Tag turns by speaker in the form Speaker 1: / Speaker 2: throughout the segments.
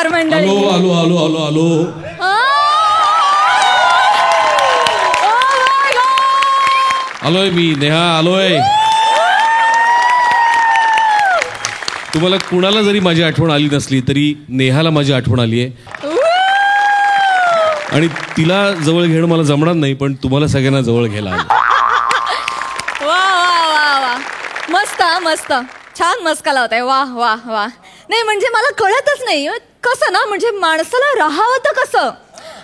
Speaker 1: नमस्कार मंडळी.
Speaker 2: आलो आलो आलो आलो आलो. आलोय मी, नेहा आलोय. तुम्हाला कुणाला जरी माझी आठवण आली नसली तरी नेहाला माझी आठवण आली आहे आणि तिला जवळ घेणं मला जमणार नाही, पण तुम्हाला सगळ्यांना जवळ घ्यायला आलं.
Speaker 1: वा वा वा वा, मस्त मस्त, छान मस्का लावताय. वा वा वा. नाही म्हणजे मला कळतच नाही कसं ना, म्हणजे माणसाला राहावं तर कसं.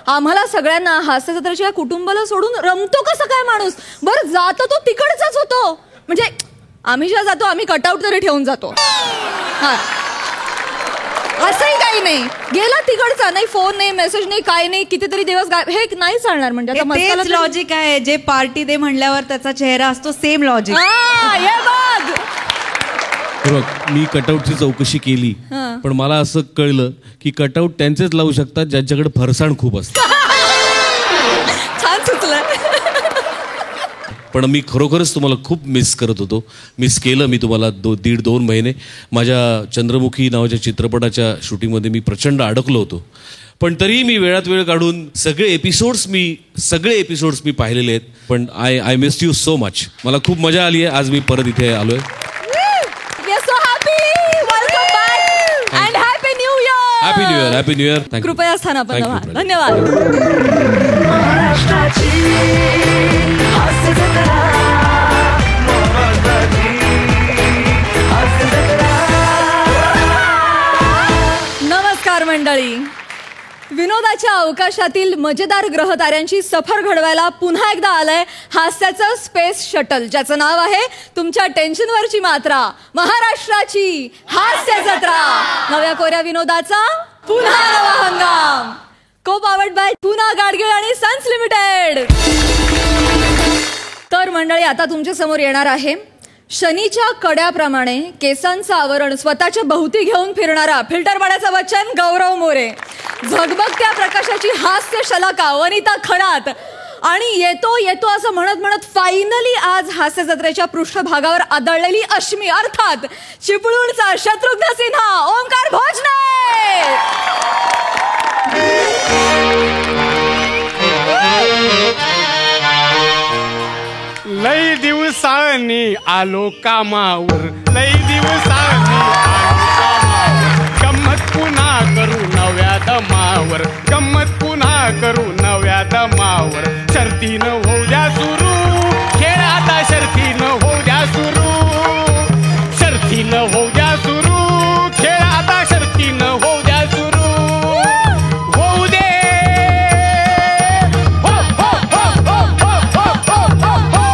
Speaker 1: आम्हाला सगळ्यांना हास्य जत्रेच्या कुटुंबाला सोडून रमतो कसं काय माणूस. बरं जातो तो तिकडचाच होतो, म्हणजे आम्ही जेव्हा जातो आम्ही कटआउट तरी ठेवून जातो. हा असंही काही नाही, गेला तिकडचा, नाही फोन नाही मेसेज नाही काय नाही, कितीतरी दिवस हे नाही चालणार. म्हणजे आता
Speaker 3: तेच लॉजिक आहे, जे पार्टी दे म्हणल्यावर त्याचा चेहरा असतो, सेम लॉजिक.
Speaker 2: मी कटआउटची चौकशी केली, पण मला असं कळलं की कटआउट त्यांचेच लावू शकतात ज्यांच्याकडे फरसाण खूप असतं.
Speaker 1: छान सुचलं.
Speaker 2: पण मी खरोखरच तुम्हाला खूप मिस करत होतो. मिस केलं मी तुम्हाला 1.5-2 महिने. माझ्या चंद्रमुखी नावाच्या चित्रपटाच्या शूटिंगमध्ये मी प्रचंड अडकलो होतो, पण तरी मी वेळात वेळ काढून सगळे एपिसोड्स मी पाहिलेले आहेत. पण I miss you so much. मला खूप मजा आली आहे. आज मी परत इथे आलोय. Happy new year.
Speaker 1: कृपया स्थानापन्न व्हा. धन्यवाद. नमस्कार मंडळी. विनोदाच्या अवकाशातील मजेदार ग्रहताऱ्यांची सफर घडवायला पुन्हा एकदा आलंय हास्याचं स्पेस शटल, ज्याचं नाव आहे तुमच्या टेन्शनवरची मात्रा, महाराष्ट्राची हास्य जत्रा. नव्या कोऱ्या विनोदाचा पुन्हा नवा हंगाम. को पावर्ड बाय पुन्हा गाडगीळ आणि सन्स लिमिटेड. तर मंडळी आता तुमच्या समोर येणार आहे शनीच्या कड्याप्रमाणे केसांचं आवरण स्वतःच्या भोवती घेऊन फिरणारा फिल्टर पाण्याचा बच्चन गौरव मोरे, झगमगत्या प्रकाशाची हास्य शलाका वनिता खरात आणि येतो येतो असं म्हणत म्हणत फायनली आज हास्य जत्रेच्या पृष्ठभागावर आदळलेली अश्मी अर्थात चिपळूणचा शत्रुघ्न सिन्हा, ओंकार भोजने.
Speaker 4: लई दिवसांनी आलो कामावर, लई दिवसांनी आलो कामावर, गंमत पुन्हा करू नव्या दमावर, गंमत पुन्हा करू नव्या दमावर. शर्तीनं होऊ द्या सुरू खेळ आता, शर्तीनं होऊ द्या सुरू, शर्तीनं होऊ द्या सुरू खेळ आता, शर्तीनं होऊ द्या सुरू. होऊ दे हो हो हो हो हो हो हो हो.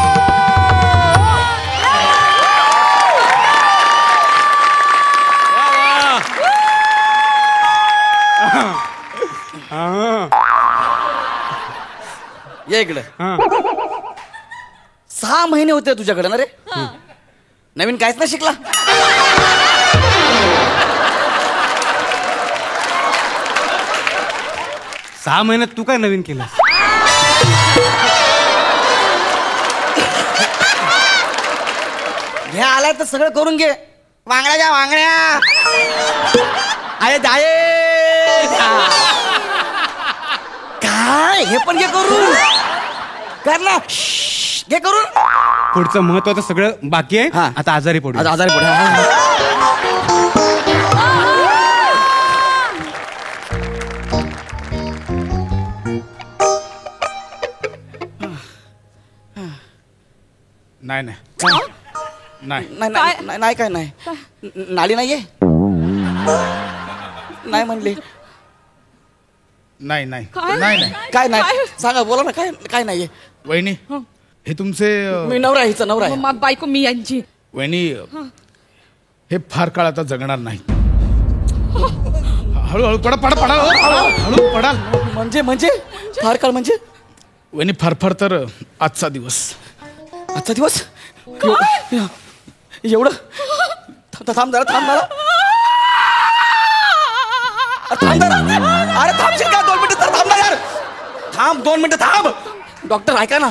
Speaker 5: ये इकडे. 6 महिने होते तुझ्याकडे ना रे, नवीन काहीच नाही शिकला.
Speaker 4: सहा महिन्यात तू काय नवीन केलं?
Speaker 5: घे आलाय तर सगळं करून घे. वांगड्या घ्या वांगड्या. आहे जाये काय हे पण घे करून. कर ना, घे करून.
Speaker 4: पुढचं महत्वाचं सगळं बाकी आहे. आता आजारी पडू.
Speaker 5: आजारी पडू.
Speaker 4: नाही नाही नाही
Speaker 5: नाही नाही काय नाही. नाली नाहीये. नाही म्हणले.
Speaker 4: नाही नाही
Speaker 5: नाही काय नाही सांगा, बोला ना. काय काय नाहीये
Speaker 4: वहिनी. हे तुमचे
Speaker 5: मी नवरा आहे, हिचा नवरा आहे.
Speaker 1: बायको मी यांची.
Speaker 4: वहिनी हे फार काळ आता जगणार नाही. हळूहळू पडा पडा पडा हळू पडाल.
Speaker 5: म्हणजे फार काळ म्हणजे
Speaker 4: वहिनी फार तर आजचा दिवस.
Speaker 5: आजचा दिवस एवढं. थांब जरा थांब जरा. अरे थांबशील का 2 मिनिटं? थांब ना यार. थांब 2 मिनिटं थांब. डॉक्टर ऐका ना,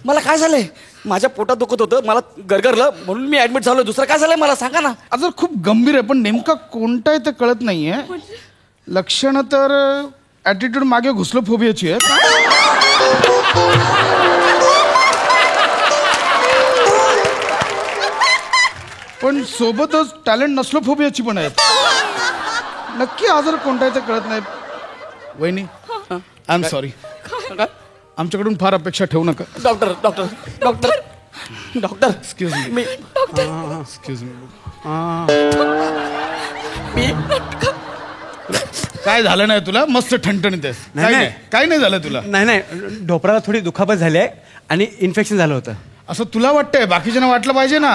Speaker 5: मला काय झालंय? माझ्या पोटात दुखत होतं, मला गरगरलं म्हणून मी ऍडमिट झालो. दुसरं काय झालंय मला सांगा ना.
Speaker 4: अजून खूप गंभीर आहे, पण नेमका कोणता आहे ते कळत नाहीये.
Speaker 6: लक्षणं तर ॲटिट्यूड मागे घुसलो फोबियाची आहे. पण सोबतच टॅलेंट नसलो फोबियाची पण आहेत. नक्की आजार कोणता आहे ते कळत नाही. वहिनी आय एम सॉरी. आमच्याकडून फार अपेक्षा ठेवू नका.
Speaker 5: Doctor doctor doctor doctor
Speaker 6: excuse me.
Speaker 5: मी
Speaker 6: एक्सक्यूज मी.
Speaker 5: मी
Speaker 6: काय झालं नाही तुला? मस्त ठणठणीत आहेस. काय नाही झालं तुला?
Speaker 7: नाही ढोपराला थोडी दुखापत झाली आहे आणि इन्फेक्शन झालं होतं.
Speaker 6: असं तुला वाटतंय, बाकीच्यांना वाटलं पाहिजे ना.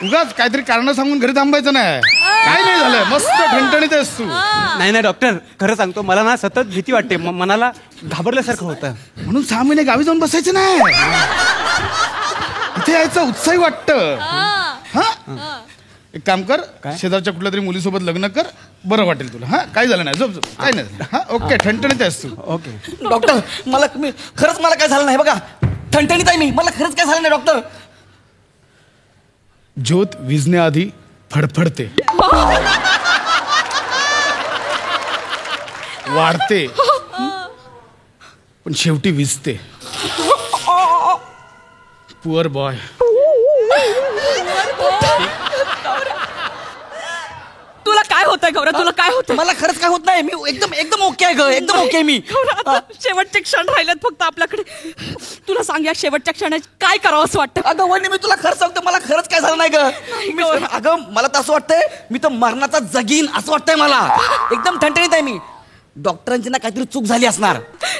Speaker 6: उगाच काहीतरी कारण सांगून घरी थांबायचं नाही. काय नाही झालं, मस्त ठणठणीत आहेस तू.
Speaker 7: नाही डॉक्टर, खरं सांगतो, मला ना सतत भीती वाटते. मनाला घाबरल्यासारखं होतं.
Speaker 6: म्हणून 6 महिने गावी जाऊन बसायचं नाही. इथे यायचं उत्साही वाटतं. हा, एक काम कर, शेजारच्या कुठल्या तरी मुलीसोबत लग्न कर, बरं वाटेल तुला. हा, काय झालं नाही, झोप झोप, काय नाही झालं. हा, ओके, ठणठणीत आहेस तू.
Speaker 7: ओके
Speaker 5: डॉक्टर खरंच मला काय झालं नाही बघा. ठणठणीत आहे मी. मला खरंच काय झालं नाही डॉक्टर.
Speaker 6: ज्योत विजण्याआधी फडफडते, वाढते, पण शेवटी विजते. Poor boy.
Speaker 1: तुला काय होतंय गौऱ्या? तुला काय होतंय?
Speaker 5: मला खरंच काय होत नाही. मी एकदम ओके आहे ग. एकदम ओके आहे मी.
Speaker 1: आता शेवटचे क्षण राहिलेत फक्त आपल्याकडे. तुला सांग, या शेवटच्या क्षणात काय करावं असं वाटतं?
Speaker 5: अगं वहिनी, मी तुला खरं सांगतो, मला खरंच काय झालं नाही ग. अगं मला तर असं वाटतंय मी तर मरणाचा जगीन असं वाटतंय मला. एकदम ठणठणीत आहे मी. डॉक्टरांची ना काहीतरी चूक झाली असणार.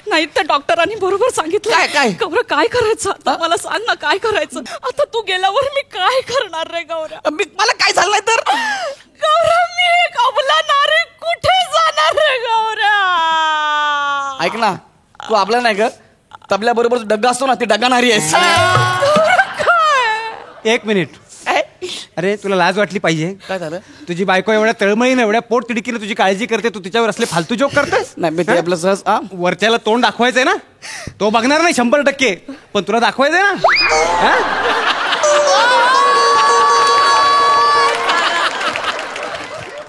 Speaker 1: नाही तर डॉक्टरांनी बरोबर सांगितलं.
Speaker 5: काय?
Speaker 1: गौऱ्या काय करायचं आता? मला सांग ना, काय करायचं आता? तू गेल्यावर मी काय करणार रे गौऱ्या?
Speaker 5: मला काय झालं नाही तर?
Speaker 1: गौऱ्या, मी एक अबला नारी कुठे जाणार रे गौऱ्या?
Speaker 5: ऐक ना, तू आपला नाही ग, तबल्या बरोबर डग्गा असतो ना, ते डग्गा नारी आहेस.
Speaker 7: एक मिनिट. अरे तुला लाज वाटली पाहिजे.
Speaker 5: काय झालं?
Speaker 7: तुझी बायको एवढ्या तळमळीने, एवढ्या पोट तिडकीने तुझी काळजी करते, तू तिच्यावर असले फालतू जोक करतेस.
Speaker 5: नाही मी ते आपलं सहज
Speaker 7: वरच्याला तोंड दाखवायचंय ना, तो बघणार नाही 100%, पण तुला दाखवायचंय ना.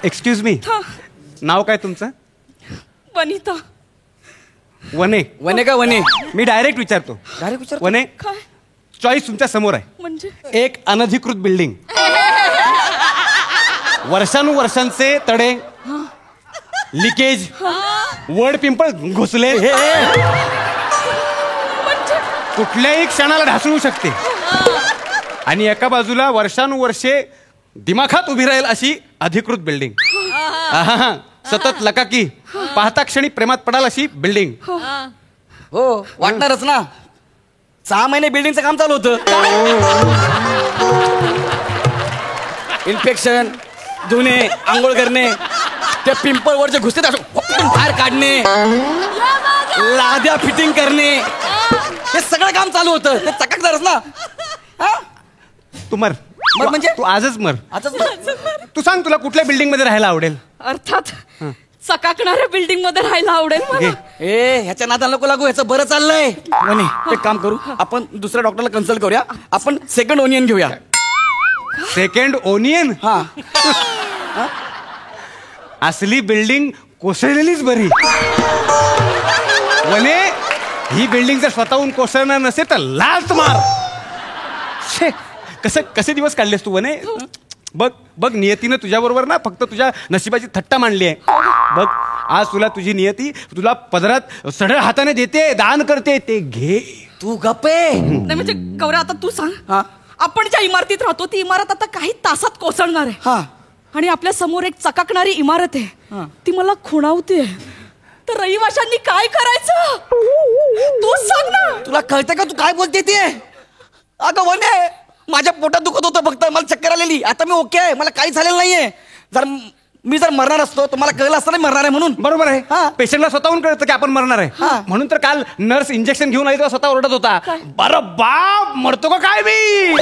Speaker 7: एक्सक्यूज मी, नाव काय तुमचं?
Speaker 1: वनिता.
Speaker 7: वने.
Speaker 5: वने का वने?
Speaker 7: मी डायरेक्ट विचारतो.
Speaker 5: डायरेक्ट विचार.
Speaker 7: वने,
Speaker 1: काय
Speaker 7: चॉईस तुमच्या समोर आहे.
Speaker 1: म्हणजे?
Speaker 7: एक अनधिकृत बिल्डिंग, वर्षानुवर्षांचे तडे, लिकेज, वड पिंपळ घुसले, कुठल्याही क्षणाला ढासळू शकते. आणि एका बाजूला वर्षानुवर्षे दिमाखात उभी राहील अशी अधिकृत बिल्डिंग. सतत लकाकी, पाहता क्षणी प्रेमात पडाल अशी बिल्डिंग.
Speaker 5: हो, वाटणारच ना. 6 महिने बिल्डिंगचं काम चालू होतं. इन्फेक्शन, धुणे, आंघोळ करणे, त्या पिंपळवरचे घुसते बाहेर काढणे, लाद्या फिटिंग करणे, हे सगळं काम चालू होतं. ते चकाकणारच ना.
Speaker 7: तू मर.
Speaker 5: म्हणजे?
Speaker 7: तू आजच मर.
Speaker 5: आताच
Speaker 7: तू सांग, तुला कुठल्या बिल्डिंग मध्ये राहायला आवडेल?
Speaker 1: अर्थात चकाकणाऱ्या बिल्डिंग मध्ये राहायला आवडेल मला.
Speaker 5: ह्याच्या नादाला नको लागू. ह्याचं बरं चाललंय. म्हणे एक काम करू, आपण दुसऱ्या डॉक्टरला कन्सल्ट करूया. आपण सेकंड ओनियन घेऊया.
Speaker 7: Second onion?
Speaker 5: हा,
Speaker 7: असली बिल्डिंग कोसळलेलीच बरी. वने, ही बिल्डिंग जर स्वतःहून कोसळणार नसेल तर लाच मार. छे, कसे दिवस काढलेस तू वने? बघ बघ, नियतीनं तुझ्याबरोबर ना फक्त तुझ्या नशिबाची थट्टा मांडली आहे. बघ, आज तुला तुझी नियती तुला पदरात सढळ हाताने देते, दान करते, ते घे.
Speaker 5: तू गप्पे.
Speaker 1: नाही म्हणजे गौऱ्या, आता तू सांग, आपण ज्या इमारतीत राहतो ती इमारत आता काही तासात कोसळणार आहे.
Speaker 5: हा,
Speaker 1: आणि आपल्या समोर एक चकाकणारी इमारत आहे, ती मला खुणावते. तर रहिवाशांनी काय करायचं? तू सांग ना.
Speaker 5: तुला कळतं का तू काय बोलते ते? अगं वने, माझ्या पोटात दुखत होतं फक्त, मला चक्कर आलेली. आता मी ओके आहे, मला काही झालेलं नाहीये. मी जर मरणार असतो तर मला कळलं असतं नाही मरणार आहे म्हणून.
Speaker 7: बरोबर आहे. पेशंटला स्वतःहून कळतं की आपण मरणार आहे. म्हणून तर काल नर्स इंजेक्शन घेऊन आली तेव्हा स्वतः ओरडत होता, बरं बाप, मरतो का काय मी?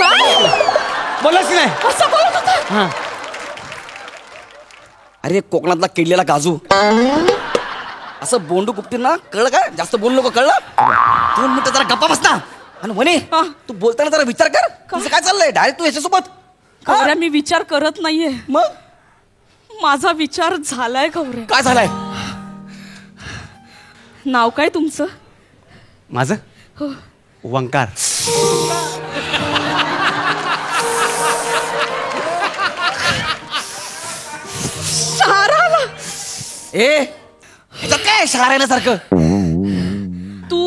Speaker 7: बोलच की नाही?
Speaker 1: असं बोलत होता.
Speaker 5: अरे कोकणातला किडलेला काजू, असं बोंडू कुपटींना कळलं काय? जास्त बोलू नको, कळलं? 2 मिनिटं जरा गप्पा बस ना. आणि म्हणे तू बोलताना जरा विचार कर, तुझं काय चाललंय? डायरेक्ट तू याच्यासोबत.
Speaker 1: गौऱ्या, मी विचार करत नाहीये.
Speaker 5: मग
Speaker 1: माझा विचार झालाय गौऱ्या.
Speaker 5: काय झालंय?
Speaker 1: नाव काय तुमचं?
Speaker 7: माझं वंकार.
Speaker 1: शाराला
Speaker 5: ह्याच्यात काय शारायण्यासारखं?
Speaker 1: तू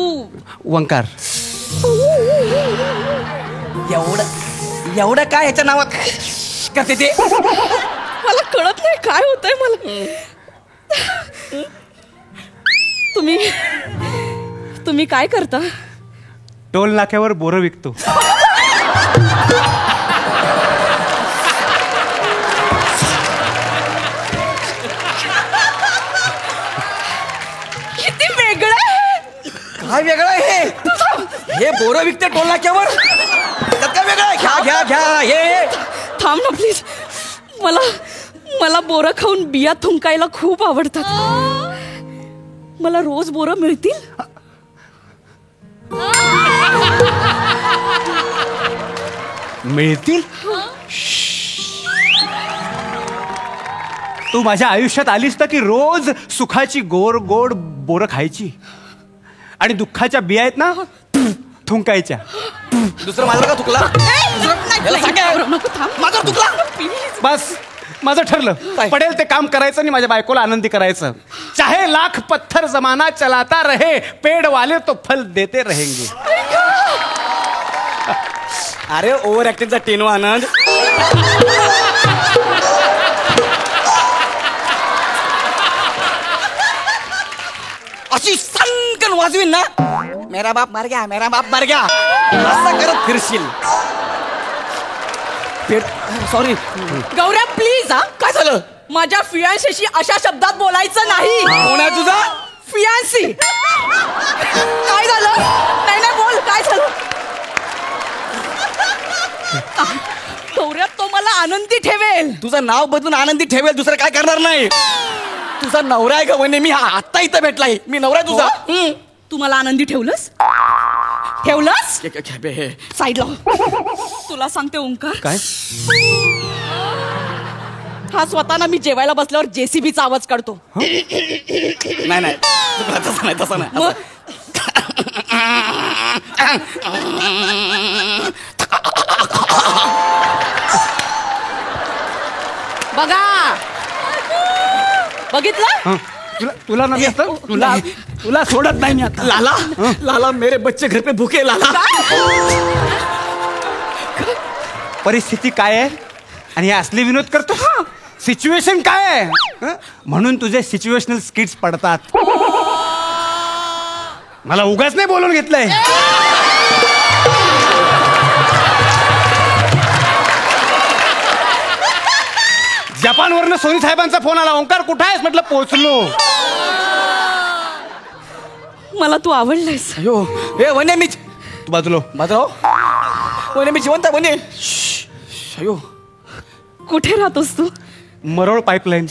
Speaker 7: वंकार.
Speaker 5: एवढं काय ह्याच्या नावात करते ते?
Speaker 1: मला कळत नाही काय होतंय मला. तुम्ही काय करता?
Speaker 7: टोल नाक्यावर बोरं विकतो.
Speaker 1: किती वेगळं आहे.
Speaker 5: काय वेगळं आहे हे बोरं विकते टोल नाक्यावर? त्यात काय वेगळं आहे? घ्या हे
Speaker 1: थांब ना प्लीज. मला बोरं खाऊन बिया थुंकायला खूप आवडतात. मला रोज बोरं मिळतील?
Speaker 7: मिळतील? तू माझ्या आयुष्यात आलीस तर की रोज सुखाची गोड गोड बोरं खायची आणि दुःखाच्या बिया आहेत ना थुंकायच्या.
Speaker 5: दुसरं माझं का तुकला? माझं तुकला?
Speaker 7: बस माझं ठरलं.
Speaker 5: काय?
Speaker 7: पडेल ते काम करायचं आणि माझ्या बायकोला आनंदी करायचं. चाहे लाख पत्थर जमाना चलाता रहे, पेड़ वाले तो फल देते रहेंगे.
Speaker 5: अरे ओव्हर ऍक्टिंगचा टेनवा आनंद. अशी संकन वाजवीन ना, मेरा बाप मर गया, मेरा बाप मर गया असं करत फिरशील. Sorry
Speaker 1: Gaurya please. हा
Speaker 5: काय झालं?
Speaker 1: माझ्या फियांशीशी अशा शब्दात बोलायचं नाही.
Speaker 5: कोण आहे तुझा?
Speaker 1: फियांसी. काय झालं? नाही बोल काय झालं? गौऱ्या तो मला आनंदी ठेवेल.
Speaker 5: तुझं नाव बदलून आनंदी ठेवेल, दुसरं काय करणार नाही. तुझा नवरा आहे का वने? मी आत्ता इथं भेटलाय. मी नवरा आहे तुझा.
Speaker 1: तू मला आनंदी ठेवलंस? साईडला. तुला सांगते ओंकार,
Speaker 7: काय?
Speaker 1: हा स्वतःना मी जेवायला बसल्यावर जेसीबीचा आवाज काढतो.
Speaker 5: नाही तसं नाही.
Speaker 1: मग बघा बघितलं?
Speaker 7: तुला नाही असतं? तुला सोडत नाही मी आता.
Speaker 5: लाला मेरे बच्चे घर पे भूखे. लाला
Speaker 7: परिस्थिती काय आहे आणि हे असले विनोद करतो? सिच्युएशन काय आहे हं? म्हणून तुझे सिच्युएशनल स्किट्स पडतात. मला उगाच नाही बोलून घेतलंय. जपानवरनं सोनी साहेबांचा फोन आला. ओंकार कुठं आहेस? म्हटलं पोहोचलो.
Speaker 1: मला तू आवडलायस.
Speaker 5: अयो ए वने मी
Speaker 7: तू बाजूलो.
Speaker 5: वने मी जिवंत आहे. वने अयो
Speaker 1: कुठे राहतोस तू?
Speaker 7: मरोळ पाईपलाईन.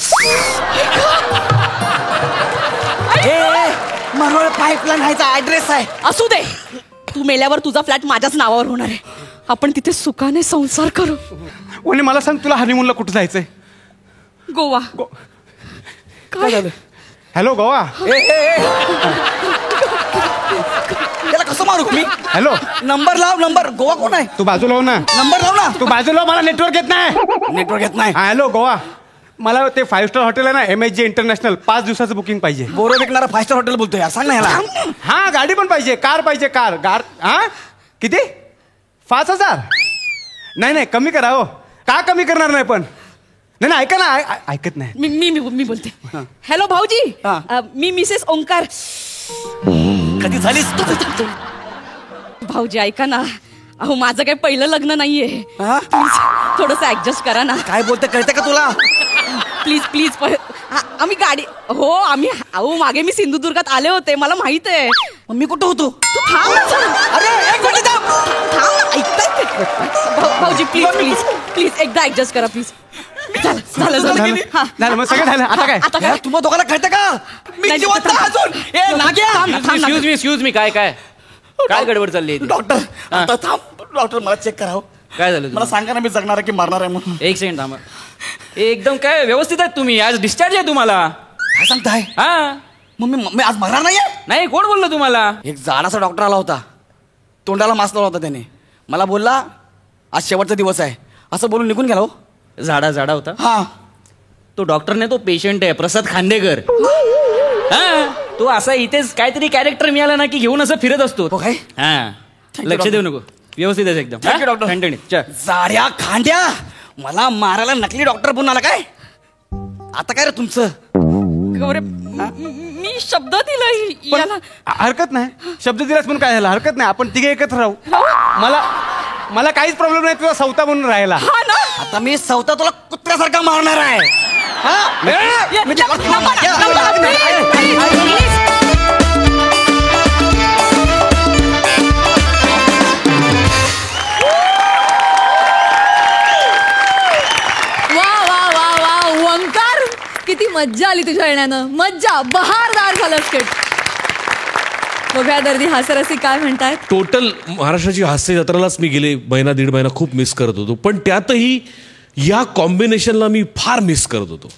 Speaker 5: मरोळ पाईपलाईन ह्याचा ऍड्रेस आहे.
Speaker 1: असू दे. तू मेल्यावर तुझा फ्लॅट माझ्याच नावावर होणार आहे. आपण तिथे सुखाने संसार करू.
Speaker 7: ओने मला सांग, तुला हनीमूनला कुठं जायचंय?
Speaker 1: गोवा.
Speaker 5: काय झालं?
Speaker 7: हॅलो गोवा.
Speaker 5: त्याला कसं मारू मी?
Speaker 7: हॅलो
Speaker 5: नंबर लाव. नंबर. गोवा कोण आहे?
Speaker 7: तू बाजूला हो ना.
Speaker 5: नंबर लाव ना.
Speaker 7: तू बाजूला हो, मला नेटवर्क येत नाही.
Speaker 5: नेटवर्क येत नाही.
Speaker 7: हॅलो गोवा. मला ते 5 स्टार हॉटेल आहे ना, MSG इंटरनॅशनल, 5 दिवसाचं बुकिंग पाहिजे.
Speaker 5: बोरो विकणारा 5 स्टार हॉटेल बोलतोय. सांग ना ह्याला.
Speaker 7: हा गाडी पण पाहिजे, कार पाहिजे. कार हा किती? 5,000? नाही कमी करा हो. का कमी करणार नाही पण? नाही ऐका ना. ऐकत नाही.
Speaker 1: मी बोलते. हॅलो भाऊजी.
Speaker 5: हा.
Speaker 1: मी मिसेस ओंकार.
Speaker 5: कधी झालीस?
Speaker 1: भाऊजी ऐका ना. अहो माझं काही पहिलं लग्न नाहीये.
Speaker 5: हा?
Speaker 1: प्लीज थोडंसं ऍडजस्ट करा ना.
Speaker 5: काय बोलते कळते का तुला?
Speaker 1: प्लीज आम्ही गाडी. हो अहो मागे मी सिंधुदुर्गात आले होते. मला माहित आहे.
Speaker 5: मी कुठं होतो?
Speaker 1: तू थांब ना जरा.
Speaker 5: अरे एक मिनिट थांब.
Speaker 1: थांब ना. ऐकताय ते? भाऊजी प्लीज एकदा ऍडजस्ट करा प्लीज. झालं. हा.
Speaker 7: झालं मग सगळं झालं. आता काय?
Speaker 1: आता काय?
Speaker 5: तुम्हाला दोघांना कळतं का? मी
Speaker 1: नाही,
Speaker 5: जिवंत आहे अजून. ए नाग्या.
Speaker 8: एक्सक्यूज मी काय गडबड चालली आहे?
Speaker 5: डॉक्टर आता थांब. डॉक्टर मला चेक करावं.
Speaker 8: काय झालं
Speaker 5: मला सांगा ना, मी जगणार आहे की मारणार आहे म्हणून.
Speaker 8: एक सेकंड थांबा. एकदम काय व्यवस्थित आहेत तुम्ही. आज डिस्चार्ज आहे तुम्हाला.
Speaker 5: काय सांगताय?
Speaker 8: हा.
Speaker 5: मी आज मरणार नाहीये.
Speaker 8: नाही, कोण बोललो तुम्हाला?
Speaker 5: एक जाडाचा डॉक्टर आला होता, तोंडाला मास्क लावला होता त्याने. मला बोलला आज शेवटचा दिवस आहे, असं बोलून निघून गेला. हो,
Speaker 8: झाडा होता.
Speaker 5: हा,
Speaker 8: तो डॉक्टर नाही, तो पेशंट आहे, प्रसाद खांडेकर. हा, तो असा इथेच काहीतरी कॅरेक्टर मिळाला ना की घेऊन असं फिरत असतो.
Speaker 5: हो काय?
Speaker 8: हा,
Speaker 5: you,
Speaker 8: लक्ष
Speaker 5: doctor.
Speaker 8: देऊ नको. व्यवस्थित आहे एकदम.
Speaker 5: Thank you, doctor.
Speaker 8: ठणठणीत. चल.
Speaker 5: जाड्या खांड्या, मला मारायला नकली डॉक्टर बनून आला काय? आता काय रे तुमचं?
Speaker 1: मी शब्द दिला याला.
Speaker 7: हरकत नाही, शब्द दिलास म्हणून काय झालं? हरकत नाही, आपण तिघे एकत्र राहू. मला काहीच प्रॉब्लेम नाही तुझा सवता म्हणून राहायला.
Speaker 5: आता मी सवता तुला कुत्र्यासारखा मारणार आहे.
Speaker 1: ओंकार, किती मज्जा आली तुझ्या येण्यानं. मज्जा, बहारदार झालं स्किट. बघा दर्दी हास्यरसिक काय म्हणतायत.
Speaker 2: टोटल महाराष्ट्राची हास्य जत्रालाच मी गेले दीड महिना खूप मिस करत होतो, पण त्यातही या कॉम्बिनेशनला मी फार मिस करत होतो.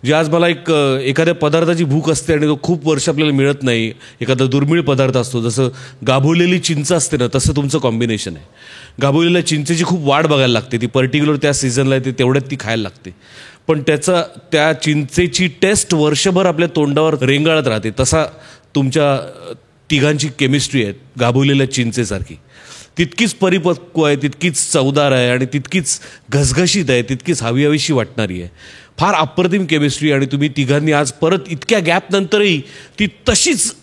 Speaker 2: जे आज मला एखाद्या पदार्थाची भूक असते आणि तो खूप वर्ष आपल्याला मिळत नाही, एखादा दुर्मिळ पदार्थ असतो, जसं गाभोलेली चिंच असते ना, तसं तुमचं कॉम्बिनेशन आहे. गाभोलेल्या चिंचेची खूप वाट बघायला लागते, ती पर्टिक्युलर त्या सीझनला येते, तेवढ्यात ती खायला लागते, पण त्या चिंचेची टेस्ट वर्षभर आपल्या तोंडावर रेंगाळत राहते. तसा तुमच्या तिघांची केमिस्ट्री आहे गाभोलेल्या चिंचेसारखी. तितकीच परिपक्व आहे, तितकीच चवदार आहे आणि तितकीच घसघशीत आहे, तितकीच हवीशी वाटणारी आहे. फार अप्रतिम केमिस्ट्री, आणि तुम्ही तिघांनी आज परत इतक्या गॅपनंतरही ती तशीच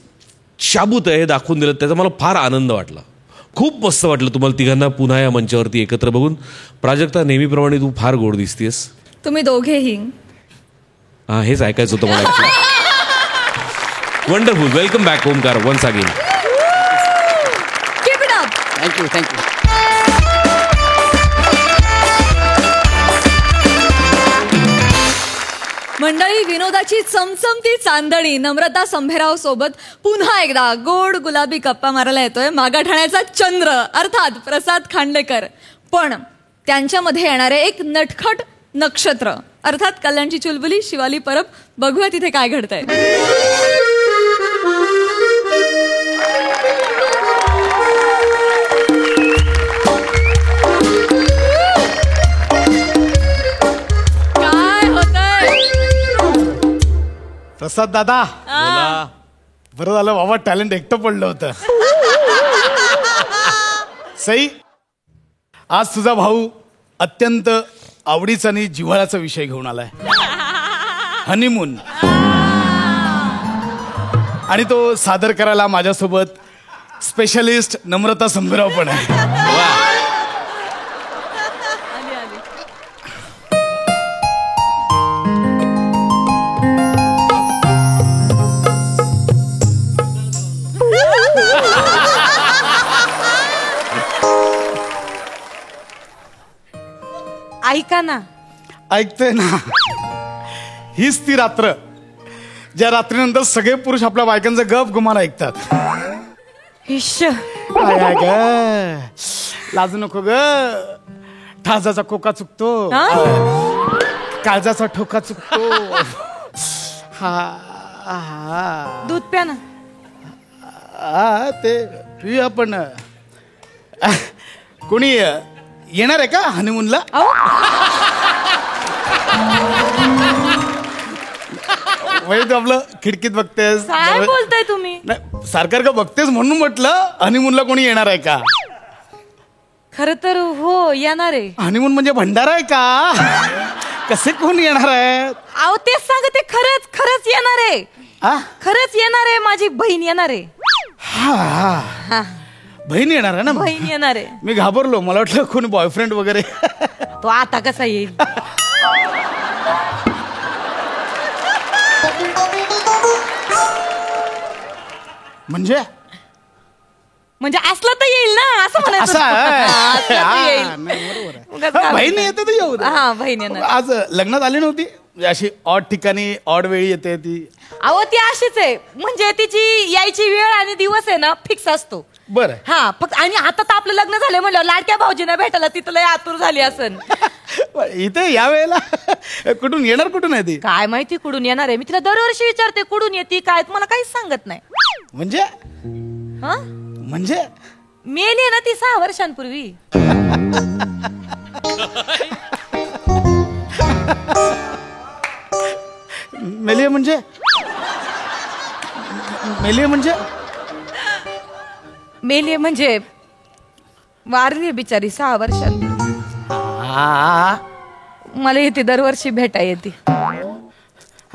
Speaker 2: शाबूत आहे हे दाखवून दिलं. त्याचा मला फार आनंद वाटला. खूप मस्त वाटलं तुम्हाला तिघांना पुन्हा या मंचावरती एकत्र बघून. प्राजक्ता, नेहमीप्रमाणे तू फार गोड दिसतेस.
Speaker 1: तुम्ही दोघेही.
Speaker 2: हां, हेच ऐकायचं होतं मला. Wonderful. Welcome back Omkar once again.
Speaker 1: Keep it up.
Speaker 5: Thank you.
Speaker 1: मंडळी, विनोदाची चमचमती चांदणी नम्रता संभेराव सोबत पुन्हा एकदा गोड गुलाबी गप्पा मारायला येतोय मागाठाण्याचा चंद्र अर्थात प्रसाद खांडेकर. पण त्यांच्यामध्ये येणारे एक नटखट नक्षत्र अर्थात कल्याणची चुलबुली शिवाली परब. बघूया तिथे काय घडतंय. काय होतंय?
Speaker 6: प्रसाद दादा, बरं झालं बाबा, टॅलेंट एकटं पडलं होतं. सई, आज तुझा भाऊ अत्यंत आवडीचा आणि जिव्हाळ्याचा विषय घेऊन आलाय, हनीमून. आणि तो सादर करायला माझ्यासोबत स्पेशलिस्ट नम्रता संभेराव पण आहे.
Speaker 3: ऐका ना.
Speaker 6: ऐकतोय ना. हीच ती रात्र ज्या रात्रीनंतर सगळे पुरुष आपल्या बायकांचा गप गुमान ऐकतात. काय ग, लाजू नको ग. ठाजाचा कोका चुकतो, काळजाचा ठोका चुकतो. हा,
Speaker 3: दूध प्या ना.
Speaker 6: ते पिऊया. पण कोणी येणार आहे का हनीमूनला? तू आपलं खिडकीत बघतेस,
Speaker 3: काय बोलताय तुम्ही?
Speaker 6: सारखं बघतेस म्हणून म्हटलं हनीमूनला कोणी येणार आहे का.
Speaker 3: खर तर हो, येणार आहे.
Speaker 6: हनीमून म्हणजे भंडारा आहे का? कसे कोण येणार आहे?
Speaker 3: अहो तेच सांगते, खरंच येणार आहे. खरंच येणार आहे. माझी बहीण येणार आहे.
Speaker 6: हा, बहीण येणार आहे ना?
Speaker 3: बहीण येणार आहे.
Speaker 6: मी घाबरलो, मला वाटलं कोणी बॉयफ्रेंड वगैरे.
Speaker 3: तो आता कसा येईल?
Speaker 6: म्हणजे
Speaker 3: असलं तर येईल ना, असं म्हणायचं.
Speaker 6: बहीण येते तर येऊ दे.
Speaker 3: हा, बहीण येणार.
Speaker 6: आज लग्नात आली नव्हती? अशी ऑड ठिकाणी ऑड वेळी येते ती.
Speaker 3: अहो ती अशीच आहे, म्हणजे तिची यायची वेळ आणि दिवस आहे ना फिक्स असतो.
Speaker 6: बरं.
Speaker 3: हा, फक्त आणि आता तर आपलं लग्न झालं म्हणलं लाडक्या भाऊजींना भेटायला तिथं लय आतुर झाली असन.
Speaker 6: इथे या वेळेला कुठून येणार, कुठून आहे ती?
Speaker 3: काय माहिती कुठून येणार आहे. मी तिला दरवर्षी विचारते कुठून येते काय, मला काहीच सांगत नाही.
Speaker 6: म्हणजे
Speaker 3: हा?
Speaker 6: म्हणजे
Speaker 3: मेली ना ती 6 वर्षांपूर्वी.
Speaker 6: मेली म्हणजे मेली म्हणजे
Speaker 3: मेली म्हणजे वारली बिचारी 6 वर्षांपूर्वी. मला येते दरवर्षी भेटा येते,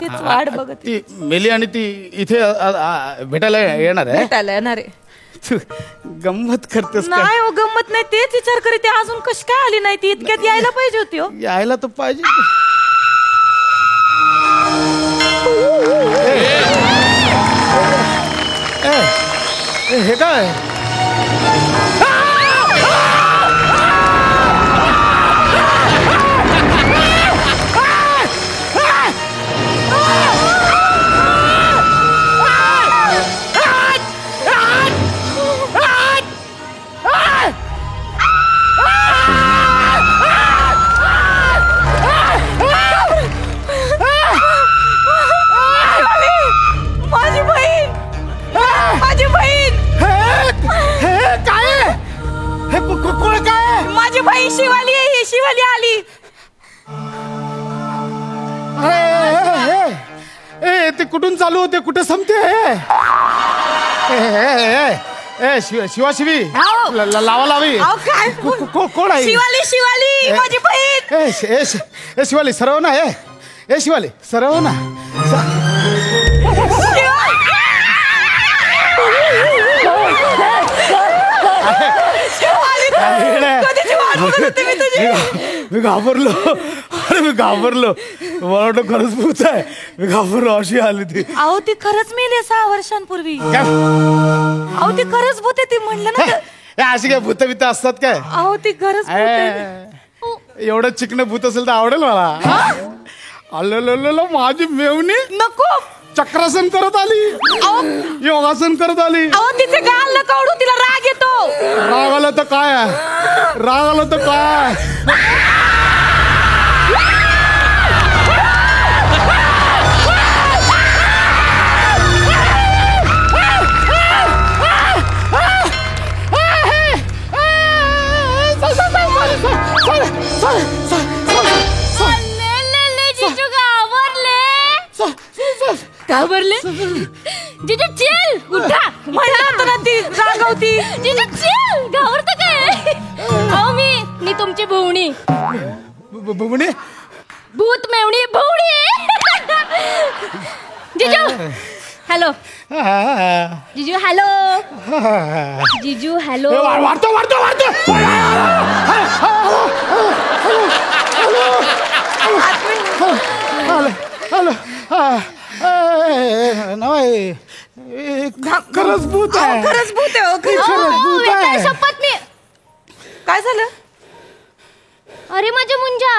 Speaker 3: तीच वाट बघत
Speaker 6: ती मेली आणि ती इथे भेटायला येणार आहे.
Speaker 3: भेटायला येणार आहे.
Speaker 6: तू गंमत करतेस का?
Speaker 3: नाही हो गंमत नाही, तेच विचार करीत आहे, अजून कशी काय आली नाही ती. इतक्यात यायला पाहिजे होती हो.
Speaker 6: यायला तर पाहिजे. हे काय?
Speaker 3: माझी बहीण, माझी बहीण.
Speaker 6: हे काय? हे कोण काय?
Speaker 3: माझी बहीण शिवाली आहे, ही शिवाली आली.
Speaker 6: ए ते कुठून चालू होते, कुठे संपते? शिवा शिवी लावा लावी.
Speaker 3: अहो, काय
Speaker 6: कोण आहे?
Speaker 3: शिवाली, शिवाली माझी बहीण.
Speaker 6: ए शिवाली सरव ना. ए शिवाली सरव ना. मी घाबरलो. अरे मी घाबरलो. मला वाटतं खरंच भूत आहे. मी घाबरलो. अशी आली ती.
Speaker 3: अहो ती खरंच मेली 6 वर्षांपूर्वी.
Speaker 6: काय?
Speaker 3: अहो ती खरंच भूत आहे, ती म्हणलं ना.
Speaker 6: अशी काय भूत बित असतात काय?
Speaker 3: अहो ती खरंच भूत आहे.
Speaker 6: एवढं चिकन भूत असेल तर आवडेल मला. अल्ल माझी मेवणी
Speaker 3: नको.
Speaker 6: चक्रासन करत आली, योगासन करत आली.
Speaker 3: अहो तिचे गाल नका ओढू, तिला राग येतो.
Speaker 6: राग आला तर काय? राग आला तर काय?
Speaker 1: घाबरले? जिजू चिल, उठा.
Speaker 3: म्हणलं ना ती रागवती.
Speaker 1: जिजू चिल, घाबरत काय? अहो मी तुमची भोवणी.
Speaker 6: भुवणी?
Speaker 1: भूत मेवणी भोवणी. जिजू हॅलो. जिजू हॅलो. जिजू हॅलो.
Speaker 6: वाढतो वाढतो वाढतो. हॅलो. नाही खरंच भूत आहे.
Speaker 3: खरंच भूत आहे.
Speaker 6: खरंच भूत आहे.
Speaker 1: शपथ मी.
Speaker 3: काय झालं?
Speaker 1: अरे माझ्या मुंजा.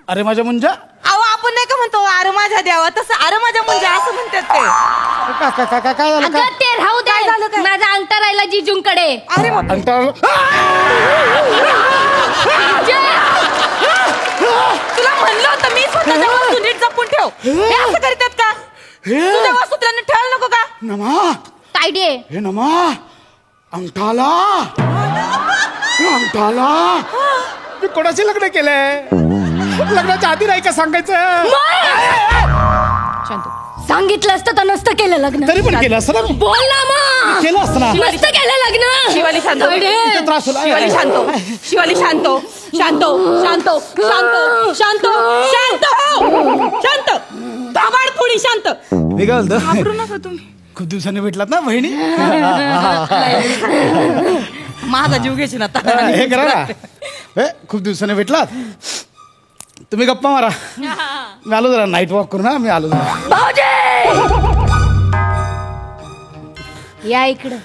Speaker 6: अरे माझ्या मुंजा.
Speaker 3: अहो आपण नाही का म्हणतो अरे माझ्या द्यावा, तसं अरे माझ्या मुंजा असं म्हणतात ते.
Speaker 6: काय झालं?
Speaker 1: अगं ते राहू दे.
Speaker 3: काय झालं काय?
Speaker 1: माझा अंगठा राहिला जिजूंकडे.
Speaker 3: अरे बाप. तुला म्हणलं होतं मी, स्वतःच्या वस्तू नीट जपून ठेव. हे असं करतात का? तुझ्या वस्तू तुला नीट ठेवायला नको का?
Speaker 6: नमा
Speaker 1: तायडे.
Speaker 6: हे नमा अंगठाला. अंगठाला मी कोणाशी लग्न केलंय? लग्नाच्या आधी नाही का सांगायचं?
Speaker 1: शांत. सांगितलं असतं तर नसतं केलं लग्न.
Speaker 6: तरी पण केलं असतं ना.
Speaker 1: बोल ना मग.
Speaker 6: केलं असतं ना.
Speaker 1: नसतं केलं लग्न.
Speaker 3: शिवाली शांत.
Speaker 6: इथे त्रास होला.
Speaker 3: शिवाली शांत. शिवाली शांत. शांत शांत शांत शांत शांत शांत. दाबाड थोडी शांत.
Speaker 6: निघाल
Speaker 3: घाबरू नका तुम्ही.
Speaker 6: खूप दिवसांनी भेटलात ना बहिणी.
Speaker 3: माझा जीव घ्यायची ना आता.
Speaker 6: हे करा ना. खूप दिवसांनी भेटलात. तुम्ही गप्पा मारा. मी आलो जरा नाईट वॉक करू ना. मी आलो जरा.
Speaker 1: या इकडं.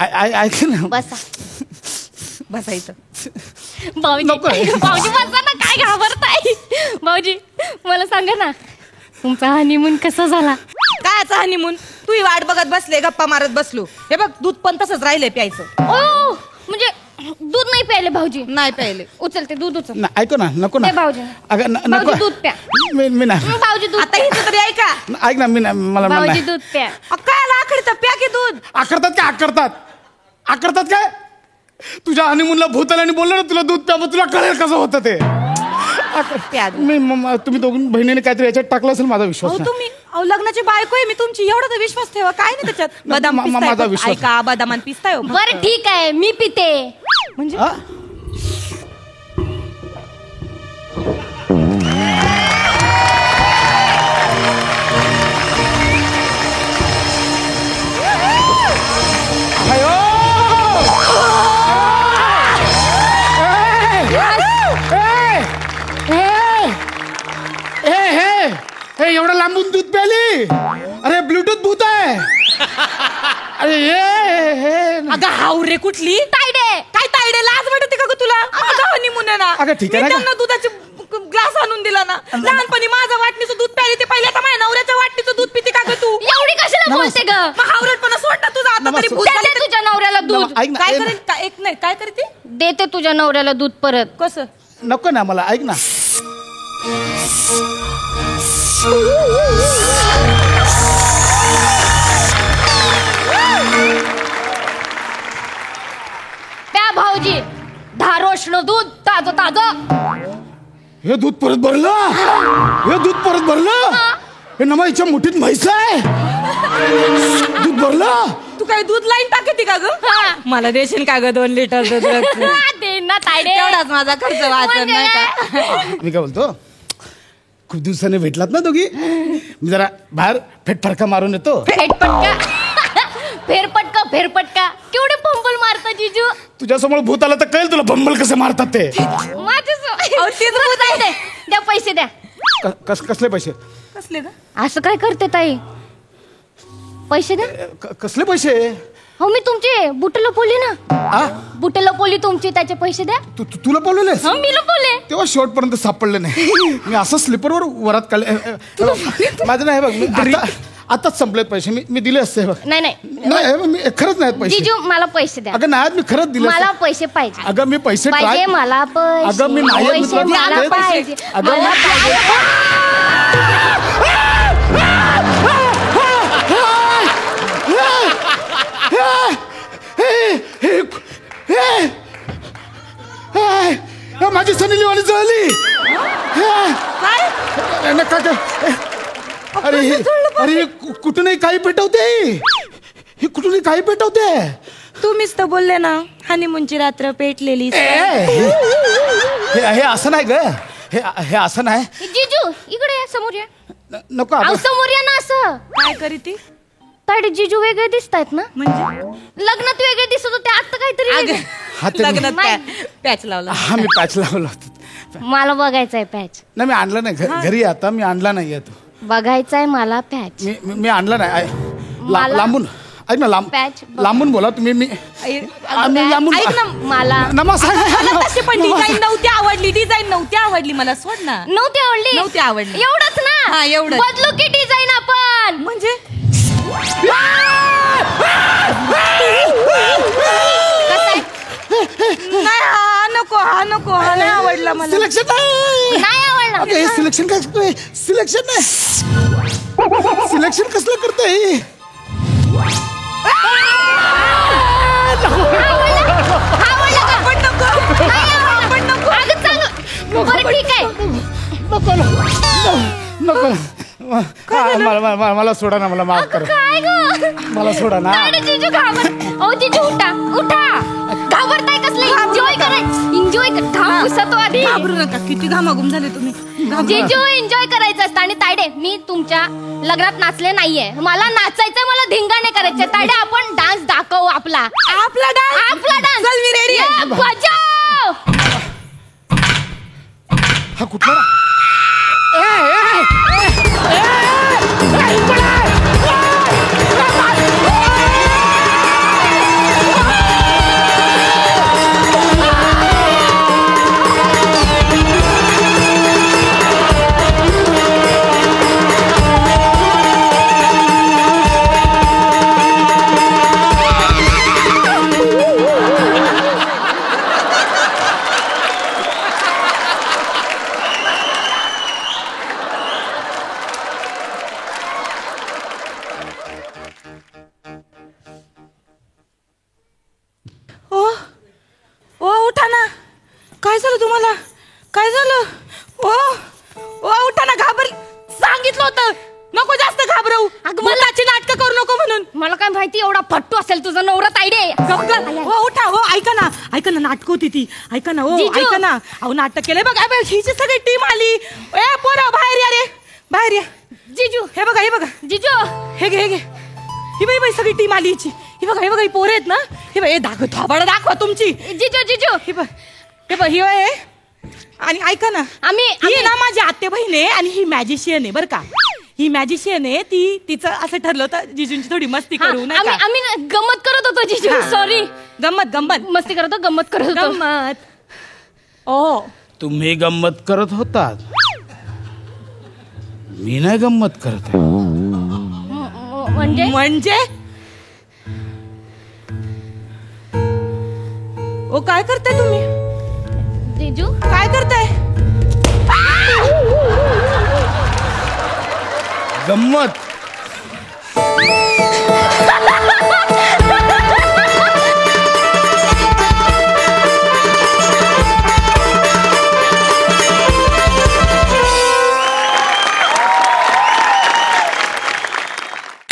Speaker 6: ऐक ना.
Speaker 1: बसा.
Speaker 3: बसायचं.
Speaker 1: भाऊजी
Speaker 6: नको.
Speaker 1: भाऊजी बसा ना. काय घाबरताय? भाऊजी मला सांगा ना, तुमचा हनीमून कसा झाला?
Speaker 3: कायचा हनीमून? तू वाट बघत बसले, गप्पा मारत बसलो. हे बघ दूध पण तसंच राहिलंय प्यायचं.
Speaker 1: ओ म्हणजे दूध नाही प्यायले भाऊजी.
Speaker 3: नाही प्यायले.
Speaker 1: उचल ते दूध उचल.
Speaker 6: ऐको ना नको ना
Speaker 1: दे भाऊजी.
Speaker 6: अगं नको
Speaker 1: भाऊजी दूध प्या.
Speaker 6: मी नाही
Speaker 1: भाऊजी दूध
Speaker 3: आता हिचं तरी ऐका.
Speaker 6: ऐक ना मी नाही मला
Speaker 1: भाऊजी
Speaker 6: नाही
Speaker 1: दूध प्या.
Speaker 3: काय लाकडचं प्या की दूध.
Speaker 6: आकरतात काय तुझ्या हनीमूनला भूताला बोललं ना तुला दूध प्या मग तुला कळेल कसं होतं ते.
Speaker 3: प्या दूध.
Speaker 6: तुम्ही दोघी बहिणीने काहीतरी याच्यात टाकलं असेल माझा विश्वास
Speaker 3: अहो
Speaker 6: नाही.
Speaker 3: तुम्ही लग्नाची बायको आहे मी तुमची. एवढा तर विश्वास ठेवा. काय नाही त्याच्यात. बदाम
Speaker 6: माझा
Speaker 3: पिस्ताय.
Speaker 6: विश्वास.
Speaker 3: ऐका बदामान पिस्ताय हो.
Speaker 1: बरं ठीक आहे मी पिते.
Speaker 3: म्हणजे
Speaker 6: हा? अयो! हे एवढं लांबून दूध प्याली. अरे ब्लूटूथ भूत आहे. अरे हे
Speaker 3: अगं हावरे कुठली. तायडे. काय तायडे लाज वाटते का ग तुला. माझा हनीमून आहे ना.
Speaker 6: अगं ठीक आहे ना.
Speaker 3: मी त्यांना दुधाचे ग्लास आणून दिला ना. लहानपणी माझं वाटणीचं दूध प्यायली ते पहिले आता माझ्या नवऱ्याच्या वाटणीचं दूध पिते का ग तू.
Speaker 1: एवढी कशाला बोलते ग.
Speaker 3: मग हावरटपणा सोड ना तुझा. आता तरी भूत
Speaker 1: दे
Speaker 3: झाली.
Speaker 1: तुझ्या नवऱ्याला दूध.
Speaker 6: ऐक ना
Speaker 3: काय करेल एक नाही काय करते.
Speaker 1: देते तुझ्या नवऱ्याला दूध परत.
Speaker 3: कसं.
Speaker 6: नको ना मला ऐक ना.
Speaker 1: प्या भाऊजी. धारोष्ण दूध ताजं ताजं.
Speaker 6: हे दूध परत भरलं. हे नमा हिच्या मुठीत म्हैस आहे. दूध भरलं.
Speaker 3: तू काय दूध लाईन टाकते का ग.
Speaker 1: हा.
Speaker 3: मला देशील का ग 2 लिटर दूध.
Speaker 1: दे ना तायडे.
Speaker 3: तेवढाच माझा खर्च वाचन नाही का.
Speaker 6: मी काय बोलतो खूप दिवसाने भेटलात ना दोघी. मी जरा बाहेर फेरफटका मारून येतो.
Speaker 1: फेरपटका केवढे पंपल मारता जिजू.
Speaker 6: तुझ्यासमोर भूत आलं तर कळेल तुला बंबल कसे मारतात ते.
Speaker 1: द्या पैसे द्या.
Speaker 6: कसले पैसे.
Speaker 3: कसले ग.
Speaker 1: असं काय करते ताई. पैसे द्या.
Speaker 6: कसले पैसे.
Speaker 1: हो मी तुमचे बुट लपवली ना. बुट लपवली तुमची त्याचे पैसे द्या.
Speaker 6: तुला बोलवलेस.
Speaker 1: हो मी लपवले.
Speaker 6: तेव्हा शेवटपर्यंत सापडलं नाही. मी असं स्लीपरवर वरात काढले. माझं नाही बघ मी आताच संपलेत पैसे. मी दिले असते बघ.
Speaker 1: नाही
Speaker 6: मी खरंच नाहीत पैसे.
Speaker 1: जिजू मला पैसे द्या.
Speaker 6: अगं नाही मी खरंच दिले.
Speaker 1: मला पैसे पाहिजे.
Speaker 6: अगं मी पैसे
Speaker 1: पाहिजे मला पैसे.
Speaker 6: अगं मी नाही
Speaker 1: पैसे मला पाहिजे. मला
Speaker 6: माझी सनी लिवाली जळली. अरे कुठूनही काही पेटवते. ही कुठूनही काही पेटवते.
Speaker 3: तुम्हीच तर बोलले ना हनीमूनची रात्र पेटलेली.
Speaker 6: हे असं नाही ग. हे असं नाही.
Speaker 1: जिजू इकडे या समोर या.
Speaker 6: नको
Speaker 1: अहो, समोर या ना. असं
Speaker 3: काय करीती.
Speaker 1: ताडे जिजू वेगळे दिसतायत ना.
Speaker 3: म्हणजे
Speaker 1: लग्नात वेगळे दिसत होते आता काहीतरी वेगळे.
Speaker 3: लग्नात
Speaker 1: नाही.
Speaker 3: पॅच लावला.
Speaker 6: हा मी पॅच लावला होता.
Speaker 1: मला बघायचंय पॅच.
Speaker 6: नाही मी आणला नाही घरी. आता मी आणला नाही तो.
Speaker 1: बघायचंय मला पॅच.
Speaker 6: मी आणला नाही.
Speaker 1: मला-
Speaker 6: लांबून ऐक ना
Speaker 1: पॅच बघ.
Speaker 6: लांबून बोला तुम्ही. मी लांबून
Speaker 3: ऐक ना
Speaker 1: मला
Speaker 3: मला तशी पण डिझाईन नव्हती आवडली मला. सोड ना.
Speaker 1: नव्हती आवडली. एवढंच ना.
Speaker 3: हा, एवढंच.
Speaker 1: बदलू की डिझाईन आपण.
Speaker 3: म्हणजे नाही हा नको हा नाही आवडला मला.
Speaker 6: सिलेक्शन
Speaker 1: नाही आवडलं.
Speaker 6: सिलेक्शन काय. सिलेक्शन कसलं करतोय.
Speaker 1: बरं ठीक आहे.
Speaker 6: नको मला सोडा ना. मला माफ कर.
Speaker 1: काय ग.
Speaker 6: मला सोडा ना.
Speaker 1: ताडे जिजू जिजू उठा. घाबरताय कसलं. एन्जॉय घाम घुसतो आधी.
Speaker 3: घाबरू नका. किती घामाघूम झाले तुम्ही.
Speaker 1: जिजू एन्जॉय करायचं असतं. आणि तायडे मी तुमच्या लग्नात नाचले नाहीये. मला नाचायचंय. मला धिंगाणे करायचे. तायडे आपण डान्स दाखवू. आपला डान्स.
Speaker 3: चल मी रेडी आहे.
Speaker 1: बजाव.
Speaker 6: हा कुठला.
Speaker 3: काय झालं तुम्हाला? काय झालं? ओ ओ उठा ना, घाबरली. सांगितलं होतं नको जास्त घाबरवू.
Speaker 1: अगं
Speaker 3: मलाची नाटकं करू नको म्हणून.
Speaker 1: मला काय माहिती एवढा फट्टू असेल तुझा नवरा तायडे.
Speaker 3: हो उठा. हो ऐका ना नाटक होती ती. ऐका ना. हो
Speaker 1: जीजू.
Speaker 3: ऐका ना. अहो नाटक केलंय बघा. ही जी सगळी टीम आली. ए पोरं बाहेर या रे, बाहेर या.
Speaker 1: जिजू
Speaker 3: हे बघा
Speaker 1: जिजू
Speaker 3: हे घे ही बाई सगळी टीम आली हिची. ही बघा ही पोरं आहेत ना. हे बघ थोबाड दाखवा तुमची.
Speaker 1: जिजू
Speaker 3: हे बघ ही बाई आहे. आणि ऐका ना, ही ना माझी आत्या बहीण आहे आणि ही मॅजिशियन आहे बरं का. ही मॅजिशियन आहे. तिचं असं ठरलं होतं जिजूंची थोडी मस्ती करू.
Speaker 1: आम्ही गंमत करत होतो जिजू. सॉरी.
Speaker 3: गंमत
Speaker 1: मस्ती करत होतो, गंमत करत होतो.
Speaker 3: गंमत. ओ
Speaker 6: तुम्ही गंमत करत होतात, मी नाही गंमत करत आहे.
Speaker 3: म्हणजे ओ काय करताय तुम्ही?
Speaker 1: जिजू
Speaker 3: काय करताय?
Speaker 6: गंमत.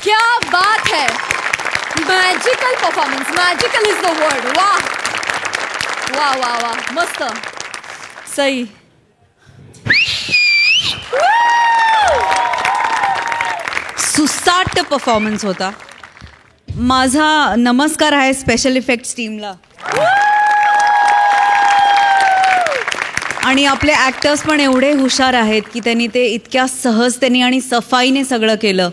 Speaker 1: क्या बात है. Magical performance. Magical is the word. वा वा वा वा मस्त. सई.
Speaker 9: सुसाट परफॉर्मन्स होता. माझा नमस्कार आहे स्पेशल इफेक्ट्स टीमला आणि आपले ॲक्टर्स पण एवढे हुशार आहेत की त्यांनी ते इतक्या सहजतेने आणि सफाईने सगळं केलं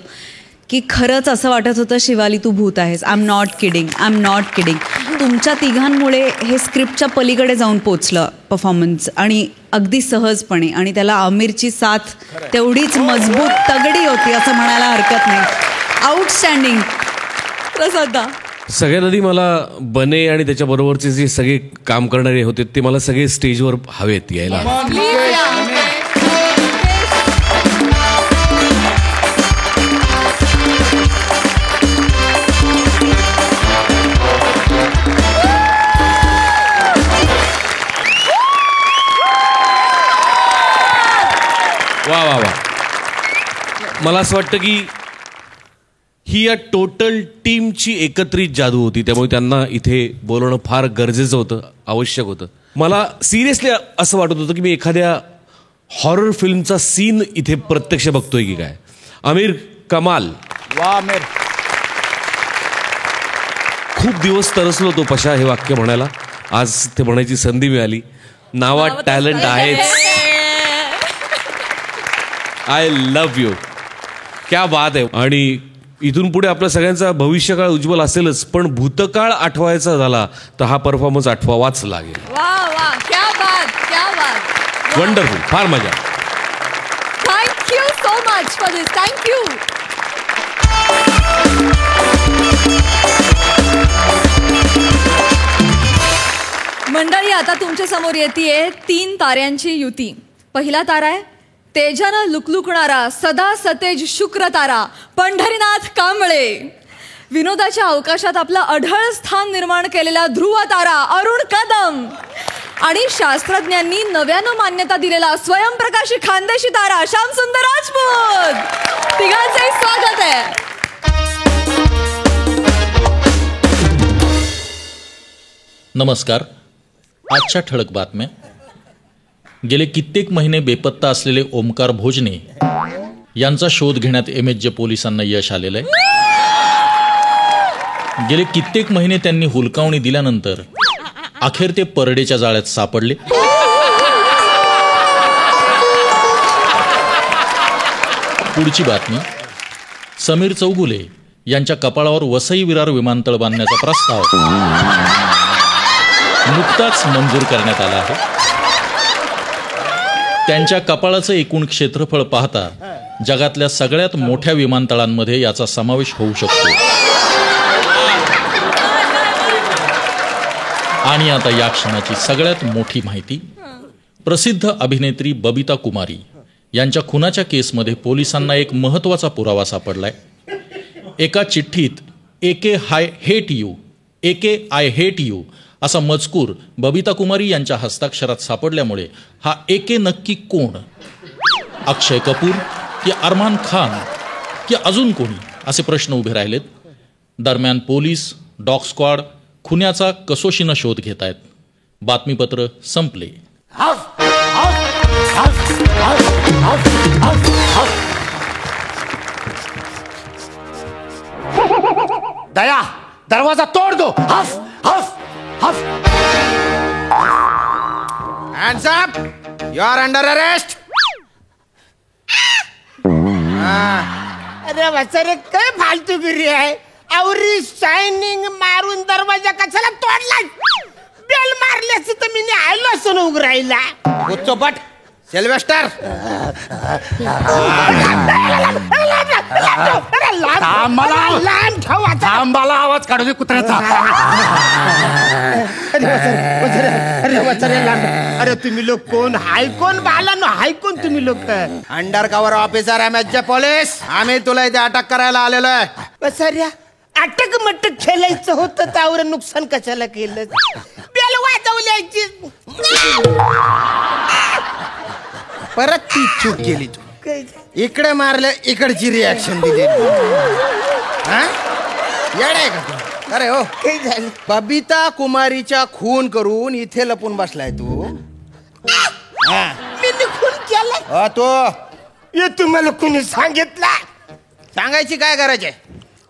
Speaker 9: की खरंच असं वाटत होतं शिवाली तू भूत आहेस. I am not kidding. तुमच्या तिघांमुळे हे स्क्रिप्टच्या पलीकडे जाऊन पोचलं परफॉर्मन्स आणि अगदी सहजपणे. आणि त्याला आमिरची साथ तेवढीच मजबूत तगडी होती असं म्हणायला हरकत नाही. आउटस्टँडिंग. प्रसादा.
Speaker 2: सगळ्यात आधी मला बने आणि त्याच्याबरोबरचे जे सगळे काम करणारे होते ते मला सगळे स्टेजवर हवेत यायला. वा वा वा. मला असं वाटतं की ही या टोटल टीमची एकत्रित जादू होती, त्यामुळे त्यांना इथे बोलवणं फार गरजेचं होतं, आवश्यक होतं. मला सिरियसली असं वाटत होतं की मी एखाद्या हॉरर फिल्मचा सीन इथे प्रत्यक्ष बघतोय की काय. आमिर कमाल.
Speaker 6: वा आमिर.
Speaker 2: खूप दिवस तरसलो होतो पशा हे वाक्य म्हणायला. आज ते म्हणायची संधी मिळाली. नावात टॅलेंट आहेच. I love you. क्या बात आहे. आणि इथून पुढे आपल्या सगळ्यांचा भविष्यकाळ उज्ज्वल असेलच, पण भूतकाळ आठवायचा झाला तर हा परफॉर्मन्स आठवावाच लागेल.
Speaker 1: वा वा. क्या बात.
Speaker 2: वंडरफुल. फार मजा.
Speaker 1: Thank you so much for this. Thank you. मंडळी, आता तुमच्या समोर येते 3 ताऱ्यांची युती. पहिला तारा आहे तेजानं लुकलुकणारा सदा सतेज शुक्र तारा पंढरीनाथ कांबळे. विनोदाच्या अवकाशात आपलं अढळ स्थान निर्माण केलेला ध्रुव तारा अरुण कदम. आणि शास्त्रज्ञांनी नव्यानं मान्यता दिलेला स्वयंप्रकाशी खानदेशी तारा श्यामसुंदर राजपूत. तिघांचंही स्वागत आहे.
Speaker 10: नमस्कार. आजच्या ठळक बातम्या. गेले कित्येक महिने बेपत्ता असलेले ओमकार भोजने यांचा शोध घेण्यात MHJ पोलिसांना यश आलेलं आहे. गेले कित्येक महिने त्यांनी हुलकावणी दिल्यानंतर अखेर ते परडेच्या जाळ्यात सापडले. पुढची बातमी. समीर चौगुले यांच्या कपाळावर वसई विरार विमानतळ बांधण्याचा प्रस्ताव नुकताच मंजूर करण्यात आला आहे. त्यांच्या कपाळाचं एकूण क्षेत्रफळ पाहता जगातल्या सगळ्यात मोठ्या विमानतळांमध्ये याचा समावेश होऊ शकतो. आणि आता या क्षणाची सगळ्यात मोठी माहिती. प्रसिद्ध अभिनेत्री बबिता कुमारी यांच्या खुनाच्या केसमध्ये पोलिसांना एक महत्त्वाचा पुरावा सापडलाय. एका चिठ्ठीत AK I hate you असा मजकूर बबिता कुमारी यांच्या हस्ताक्षरात सापडल्यामुळे हा एके नक्की कोण? अक्षय कपूर की अरमान खान की अजून कोणी, असे प्रश्न उभे राहिलेत. दरम्यान पोलीस, डॉग स्क्वॉड खुन्याचा कसोशीनं शोध घेत आहेत. बातमीपत्र संपले.
Speaker 11: दया, दरवाजा तोड़ दो. हफ हफ हफ.
Speaker 12: Hands up! You are under arrest.
Speaker 11: अरे वसरे काय फालतूगिरी आहे. आवरी शायनिंग मारून दरवाजा कशाला तोडला? बेल मारली असती तर मी आलो असतो ना उघडायला.
Speaker 12: चोपट सिल्वेस्टर.
Speaker 11: थांबाला आवाज काढू दे कुत्र्याचा. अरे तुम्ही लोक कोण? हाय कोण बाला नो हाय कोण तुम्ही लोक?
Speaker 12: Undercover officer MHJ police. आम्ही तुला इथे अटक करायला आलेलो आहे.
Speaker 11: बसऱ्या अटक मटक खेळायचं होतं त्यावर नुकसान कशाला केलं? बेल वाजवल्याची
Speaker 12: परत ती चूक केली तू. इकडे मारले, इकडची रिॲक्शन दिली. येडे का तू? अरे हो,
Speaker 11: काही झालं?
Speaker 12: बबिता कुमारीच्या खून करून इथे लपून बसलाय तू.
Speaker 11: मी खून केलाय?
Speaker 12: तो
Speaker 11: हे तुम्हाला कोणी सांगितलं?
Speaker 12: सांगायची काय गरज आहे?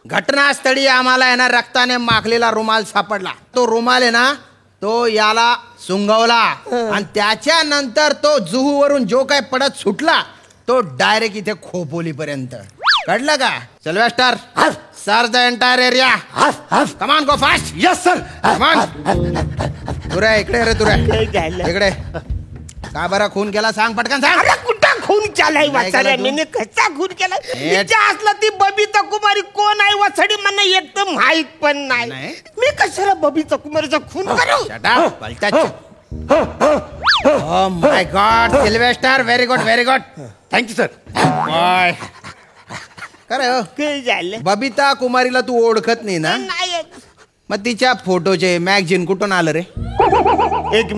Speaker 12: घटनास्थळी आम्हाला आहे ना रक्ताने माखलेला रुमाल सापडला. तो रुमाल आहे ना, तो याला सुंगवला आणि त्याच्यानंतर तो जुहूवरून जो काय पडत सुटला तो डायरेक्ट इथे खोपोलीपर्यंत. कळलं का Sylvester? Search the entire area. कमान गो फास्ट.
Speaker 11: Yes sir.
Speaker 12: कमान. तुरे इकडे रे. तुरे इकडे. का बरं खून केला सांग पटकन सांग.
Speaker 11: अरे कुठं खून केलाय वाचाऱ्या? मी कसा खून केलाय? तिच्या असला ती बबिता कुमारी कोण आहे वाचडी मला एकदम माहित पण नाही. मी कशाला बबिता कुमारीचा खून करू?
Speaker 12: Oh my God, Sylvester, very good very good.
Speaker 11: Thank you sir.
Speaker 12: खरं हो,
Speaker 11: काय झालं?
Speaker 12: बबिता कुमारीला तू ओळखत नाही ना?
Speaker 11: नाही.
Speaker 12: मग तिच्या फोटोचे मॅगझिन कुठून आलं रे?
Speaker 11: एक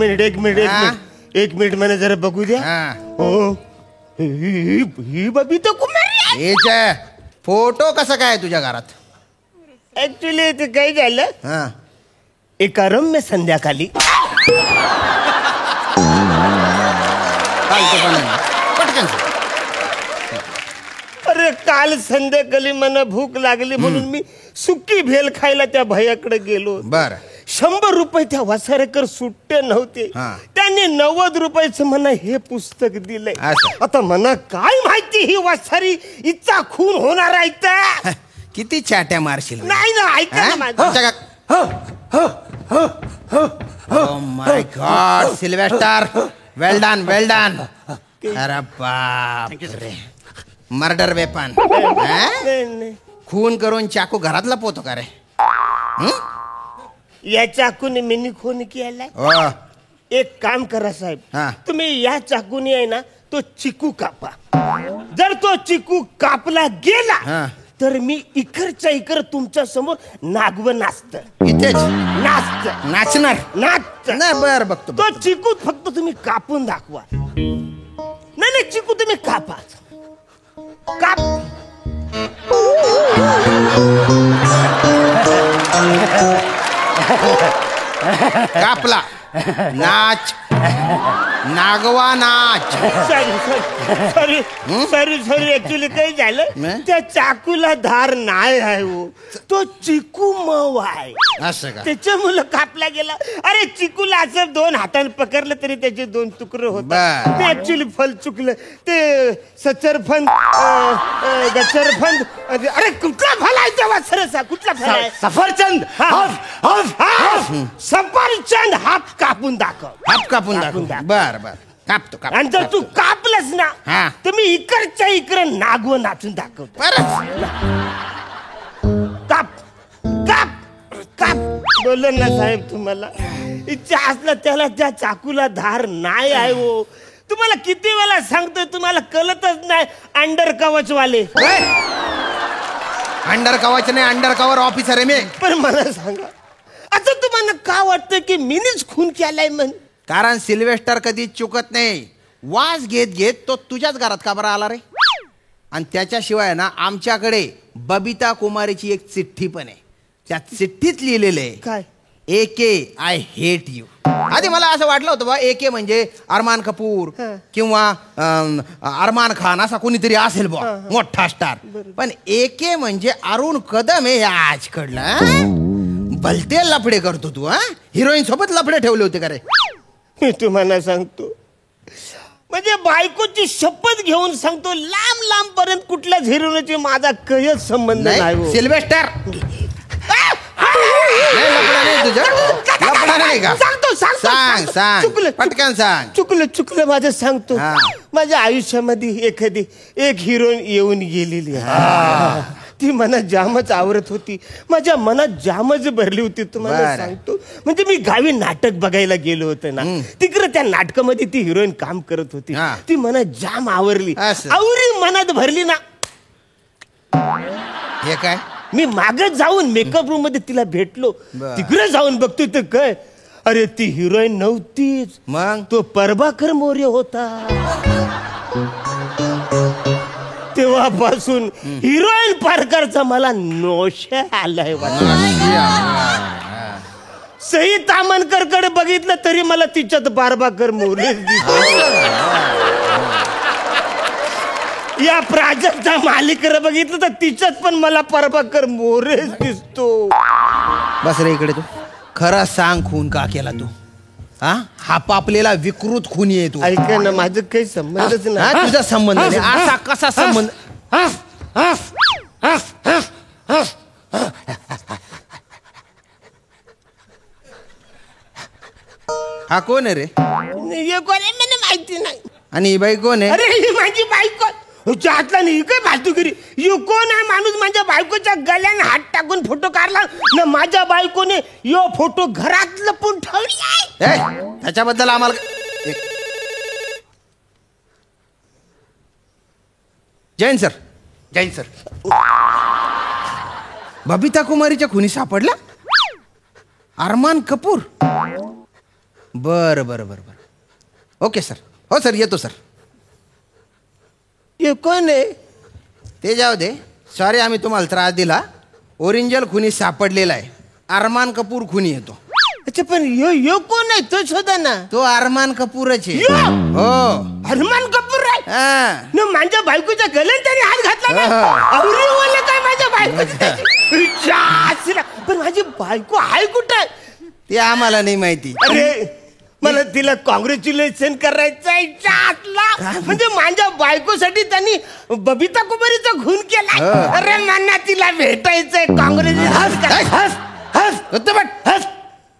Speaker 11: मिनिट मला जरा बघू द्या. हो, ही बबिता कुमारी
Speaker 12: आहे. फोटो कसं काय तुझ्या घरात?
Speaker 11: ऍक्च्युली ते काय झालं, एका रम्य संध्याकाळी
Speaker 12: पटकन.
Speaker 11: अरे काल संध्याकाळी मला भूक लागली म्हणून मी सुकी भेल खायला त्या भैयाकडे गेलो.
Speaker 12: बर.
Speaker 11: 100 रुपये त्या वासारेकर सुट्टे नव्हते. त्यांनी 90 रुपयाचं म्हणा हे पुस्तक दिलंय. आता म्हणा काय माहिती ही वासारी इच्छा खून होणार आहे.
Speaker 12: किती चाट्या मारशील?
Speaker 11: नाही ना, ऐका ना माझं.
Speaker 12: Oh my God, Sylvester, well done well done. अरे बाप रे, मर्डर वेपन. खून करून चाकू घरात लपवतो का रे?
Speaker 11: या चाकूने मी खून केलाय. एक काम करा साहेब, तुम्ही या चाकूने आहे ना तो चिकू कापा. जर तो चिकू कापला गेला तर मी इकडच्या इकड तुमच्या समोर नागवं नाचत.
Speaker 12: इथेच
Speaker 11: नाचणार.
Speaker 12: बर बघतो.
Speaker 11: तो चिकू फक्त तुम्ही कापून दाखवा. नाही चिकू तुम्ही कापा. काप.
Speaker 12: कापला. नाच. नागवा नाच.
Speaker 11: सॉरी ऍक्च्युली काय झालं, त्या चाकूला धार नाही आहे हो, तो चिकू मऊ आहे.
Speaker 12: असं का?
Speaker 11: त्याच्यामुळे कापला गेला. अरे चिकूला असं 2 हाताने पकडलं तरी त्याचे 2 तुकडे होतात. ते ऍक्च्युली फल चुकलं. ते सचरफंद गचरफंद. अरे कुठला फल आहे तेव्हा सरसा? कुठला फल आहे?
Speaker 12: सफरचंद.
Speaker 11: सफरचंद हाफ कापून दाखव.
Speaker 12: हाफ कापून दाखव. बर बर कापतो.
Speaker 11: आणि जर तू कापलंस ना तर मी इकडच्या इकडे नागवं नाचून दाखवतो. काप काप काप. बोललं ना साहेब तुम्हाला इच्छा असला त्याला त्या चाकूला धार नाही आहे हो. तुम्हाला किती वेळा सांगतोय, तुम्हाला कळतच नाही. अंडर कवच वाले.
Speaker 12: अंडर कवच नाही, अंडर कव्हर ऑफिसर आहे मी.
Speaker 11: पण मला सांगा, असं तुम्हाला का वाटतं की मीनीच खून केलाय म्हण?
Speaker 12: कारण सिल्वेस्टर कधी चुकत नाही. वास घेत घेत तो तुझ्याच घरात का बरं आला रे? आणि त्याच्याशिवाय ना आमच्याकडे बबिता कुमारीची एक चिठ्ठी पण आहे. त्या चिठ्ठीत लिहिलेलं आहे
Speaker 11: काय?
Speaker 12: AK I hate you. आधी मला असं वाटलं होतं बा AK म्हणजे अरमान कपूर किंवा अरमान खान असा कोणीतरी असेल बा मोठा स्टार. पण AK म्हणजे अरुण कदम आहे. आज कडलं भलते लफडे करतो तू. हिरोईन सोबत लफडे ठेवले होते का रे?
Speaker 11: मी तुम्हाला सांगतो, म्हणजे बायकोची शपथ घेऊन सांगतो, लांब लांब पर्यंत कुठल्याच हिरोईनची माझा कयच संबंध नाही.
Speaker 12: सिल्वेस्टर लफडा नाही का? सांग सांग पटकन सांग.
Speaker 11: चुकलं माझं सांगतो. माझ्या आयुष्यामध्ये एखादी एक हिरोईन येऊन गेलेली आहे. ती मला जामच आवडत होती. माझ्या मनात जामच भरली होती. तुम्हाला सांगतो, म्हणजे मी गावी नाटक बघायला गेलो होतो ना, तिकडे त्या नाटकामध्ये ती हिरोईन काम करत होती. ती मला जाम आवडली. आवरी मनात भरली ना.
Speaker 12: हे काय?
Speaker 11: मी मागे जाऊन मेकअप रूम मध्ये तिला भेटलो. तिकडे जाऊन बघतोय तर काय, अरे ती हिरोईन नव्हतीच,
Speaker 12: मग
Speaker 11: तो प्रभाकर मोरे होता. तेव्हापासून हिरोईन प्रकारचा मला नोशा आलाय. सई तामणकरकडे बघितलं तरी मला तिच्यात प्रभाकर मोरे या प्राजक्तच्या मालिकेला बघितलं तर तिच्यात पण मला प्रभाकर मोरे दिसतो.
Speaker 12: बस रे इकडे. तू खरं सांग, खून का केला तू? हा पापलेला विकृत खूनी आहे तू.
Speaker 11: ऐका ना, माझं काही संबंधच नाही.
Speaker 12: तुझा संबंध नाही. असा कसा संबंध? हा कोण आहे रे?
Speaker 11: हे कोण आहे मला माहिती नाही.
Speaker 12: आणि ही बाई कोण आहे?
Speaker 11: अरे ही माझी बायको. हातला नाही काय फालतूगिरी. यो कोण आहे माणूस माझ्या बायकोच्या गल्याने हात टाकून फोटो काढला ना. माझ्या बायकोने यो फोटो घरात लपून ठेवलाय.
Speaker 12: त्याच्याबद्दल आम्हाला जैन सर बबिता कुमारीच्या खुनी सापडला? अरमान कपूर? बर बर बर बर. Okay sir. हो सर, येतो सर.
Speaker 11: हे कोण आहे?
Speaker 12: ते जाऊ दे. सॉरी आम्ही तुम्हाला त्रास दिला. ओरिजिनल खुनी सापडलेला आहे. अरमान कपूर खुनी येतो.
Speaker 11: अच्छा, पण यो कोण आहे? तो शोधा ना.
Speaker 12: तो अरमान कपूरच आहे. हो,
Speaker 11: अरमान कपूर आहे ना. माझ्या बायकोच्या गल्याने त्याने हात घातला ना. आवरी बोलले काय माझ्या बायकोच्या? पण माझी बायको आहे कुठं?
Speaker 12: ते आम्हाला नाही माहिती.
Speaker 11: अरे मला तिला कॉंग्रॅच्युलेशन करायचंय. म्हणजे माझ्या बायकोसाठी त्यांनी बबिता कुमारीचा खून केला. अरे मला तिला भेटायचंय. कॉंग्रॅच्युलेशन.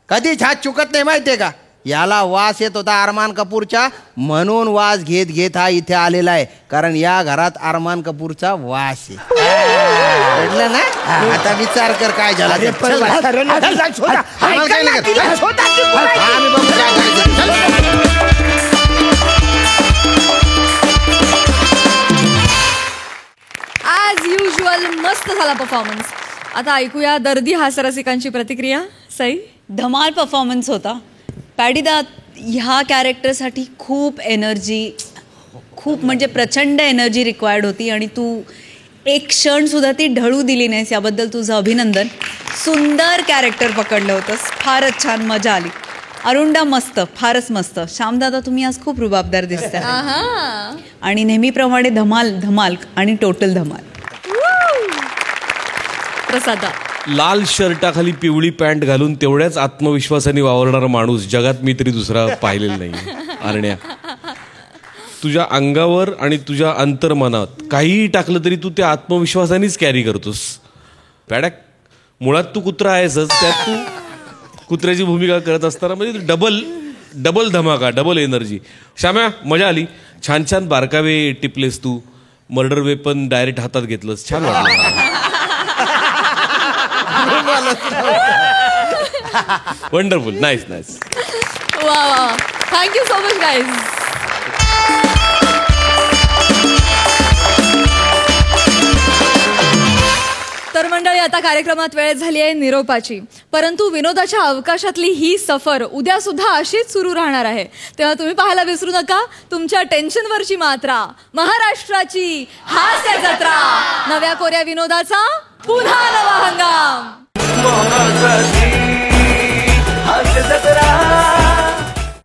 Speaker 12: कधीच हात चुकत नाही माहितीये का? याला वास येत होता अरमान कपूरचा, म्हणून वास घेत घेत हा इथे आलेला आहे. कारण या घरात अरमान कपूरचा वास आहे. कळलं ना? आता विचार कर काय झाला.
Speaker 1: ॲज युजल मस्त झाला परफॉर्मन्स. आता ऐकूया दर्दी हास्यरसिकांची प्रतिक्रिया. सई?
Speaker 9: धमाल परफॉर्मन्स होता. पॅडीदा, ह्या कॅरेक्टरसाठी खूप एनर्जी, खूप म्हणजे प्रचंड एनर्जी रिक्वायर्ड होती आणि तू एक क्षण सुद्धा ती ढळू दिली नाहीस, याबद्दल तुझं अभिनंदन. सुंदर कॅरेक्टर पकडलं होतंस. फारच छान, मजा आली. अरुणदा मस्त, फारच मस्त. श्यामदादा, तुम्ही आज खूप रुबाबदार दिसताय आणि नेहमीप्रमाणे धमाल धमाल आणि टोटल धमाल.
Speaker 1: प्रसादा?
Speaker 2: लाल शर्टाखाली पिवळी पॅन्ट घालून तेवढ्याच आत्मविश्वासाने वावरणारा माणूस जगात मी तरी दुसरा पाहिलेला नाही. अरण्या, तुझ्या अंगावर आणि तुझ्या अंतर्मनात काहीही टाकलं तरी तू त्या आत्मविश्वासानेच कॅरी करतोस. पॅडॅक, मुळात तू कुत्रा आहेसच, त्यात तू कुत्र्याची भूमिका करत असताना म्हणजे डबल धमाका, डबल एनर्जी. श्याम्या, मजा आली. छान छान बारकावे टिपलेस तू. मर्डर वेपन डायरेक्ट हातात घेतलंस, छान वाटलं. Wonderful, nice nice.
Speaker 1: वा वा, थँक्यू सो मच गाईज. तर मंडळी, आता कार्यक्रमात वेळ झाली आहे निरोपाची. परंतु विनोदाच्या अवकाशातली ही सफर उद्या सुद्धा अशीच सुरू राहणार आहे. तेव्हा तुम्ही पाहायला विसरू नका तुमच्या टेन्शनवरची मात्रा, महाराष्ट्राची हास्य जत्रा, नव्या कोऱ्या विनोदाचा पुन्हा नवा हंगाम.
Speaker 13: महाराष्ट्राची हास्य जत्रा.